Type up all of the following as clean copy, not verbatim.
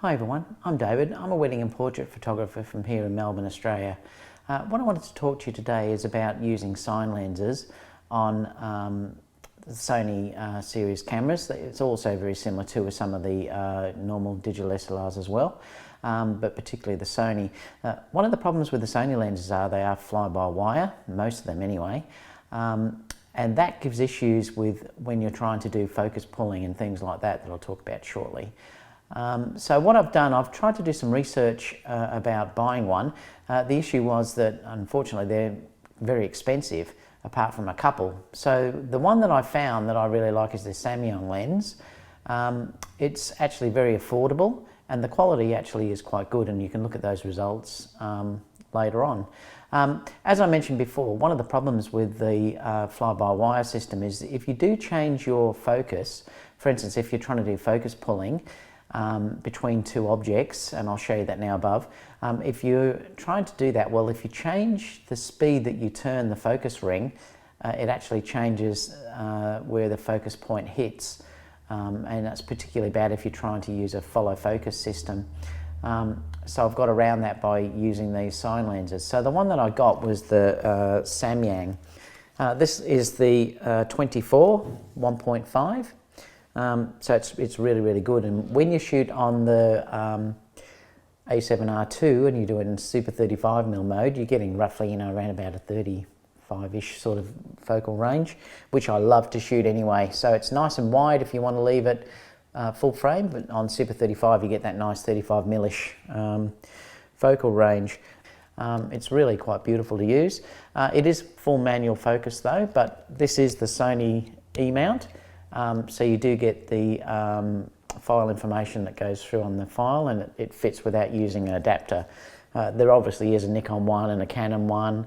Hi everyone, I'm David. I'm a wedding and portrait photographer from here in Melbourne, Australia. What I wanted to talk to you today is about using Cine lenses on the Sony series cameras. It's also very similar to some of the normal digital SLRs as well, but particularly the Sony. One of the problems with the Sony lenses are they are fly-by-wire, most of them anyway, and that gives issues with when you're trying to do focus pulling and things like that I'll talk about shortly. So what I've done, I've tried to do some research about buying one. The issue was that unfortunately they're very expensive apart from a couple. So the one that I found that I really like is the Samyang lens. It's actually very affordable and the quality actually is quite good, and you can look at those results later on. As I mentioned before, one of the problems with the fly-by-wire system is if you do change your focus, for instance if you're trying to do focus pulling between two objects, and I'll show you that now above. If you're trying to do that, well, if you change the speed that you turn the focus ring, it actually changes where the focus point hits, and that's particularly bad if you're trying to use a follow focus system. So I've got around that by using these Cine lenses. So the one that I got was the Samyang. This is the 24 1.5. So it's really good, and when you shoot on the A7R2 and you do it in super 35mm mode, you're getting roughly around about a 35-ish sort of focal range, which I love to shoot anyway. So it's nice and wide if you want to leave it full frame, but on super 35 you get that nice 35mm-ish focal range. It's really quite beautiful to use. It is full manual focus though, but this is the Sony E-mount. So you do get the file information that goes through on the file, and it fits without using an adapter. There obviously is a Nikon one and a Canon one,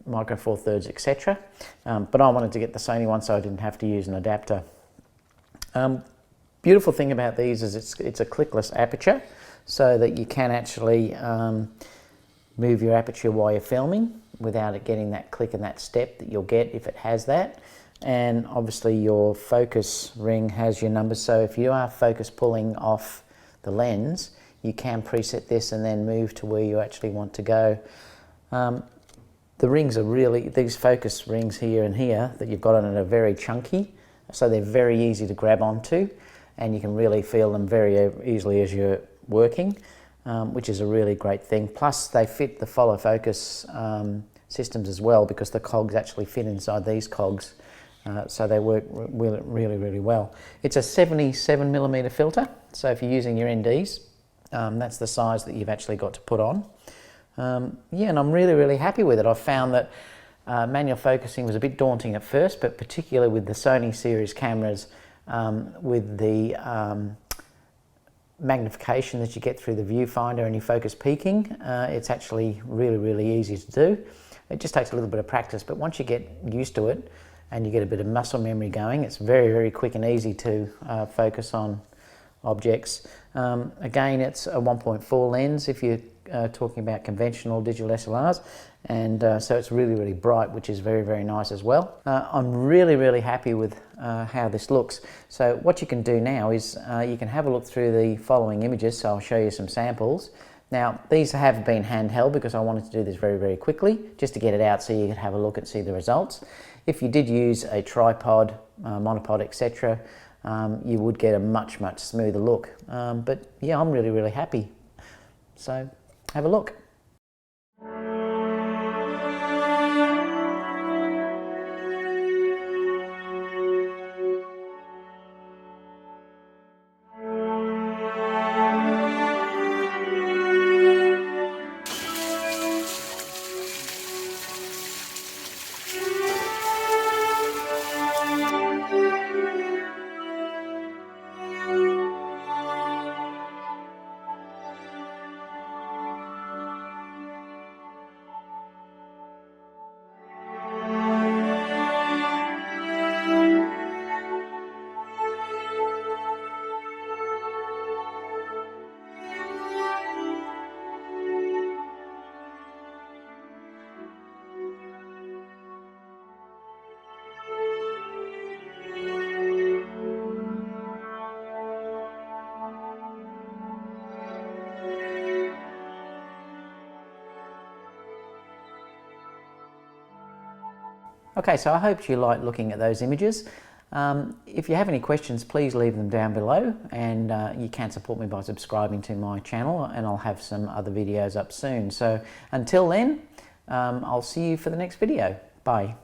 Micro Four Thirds, etc. But I wanted to get the Sony one so I didn't have to use an adapter. Beautiful thing about these is it's a clickless aperture, so that you can actually move your aperture while you're filming without it getting that click and that step that you'll get if it has that. And obviously your focus ring has your numbers, so if you are focus pulling off the lens, you can preset this and then move to where you actually want to go. The rings are really, these focus rings here and here that you've got on it are very chunky, so they're very easy to grab onto, and you can really feel them very easily as you're working, which is a really great thing. Plus they fit the follow focus systems as well, because the cogs actually fit inside these cogs. So they work really well. It's a 77mm filter, so if you're using your NDs, that's the size that you've actually got to put on. Yeah, and I'm really happy with it. I found that manual focusing was a bit daunting at first, but particularly with the Sony series cameras, with the magnification that you get through the viewfinder and your focus peaking, it's actually really easy to do. It just takes a little bit of practice, but once you get used to it, and you get a bit of muscle memory going, it's very quick and easy to focus on objects. Again, it's a 1.4 lens if you're talking about conventional digital SLRs, and so it's really bright, which is very nice as well. I'm really happy with how this looks. So what you can do now is you can have a look through the following images, so I'll show you some samples. Now these have been handheld because I wanted to do this very quickly, just to get it out so you could have a look and see the results. If you did use a tripod, monopod, etc., you would get a much smoother look. But yeah, I'm really happy. So have a look. Okay, so I hope you like looking at those images. If you have any questions, please leave them down below, and you can support me by subscribing to my channel, and I'll have some other videos up soon. So until then, I'll see you for the next video. Bye.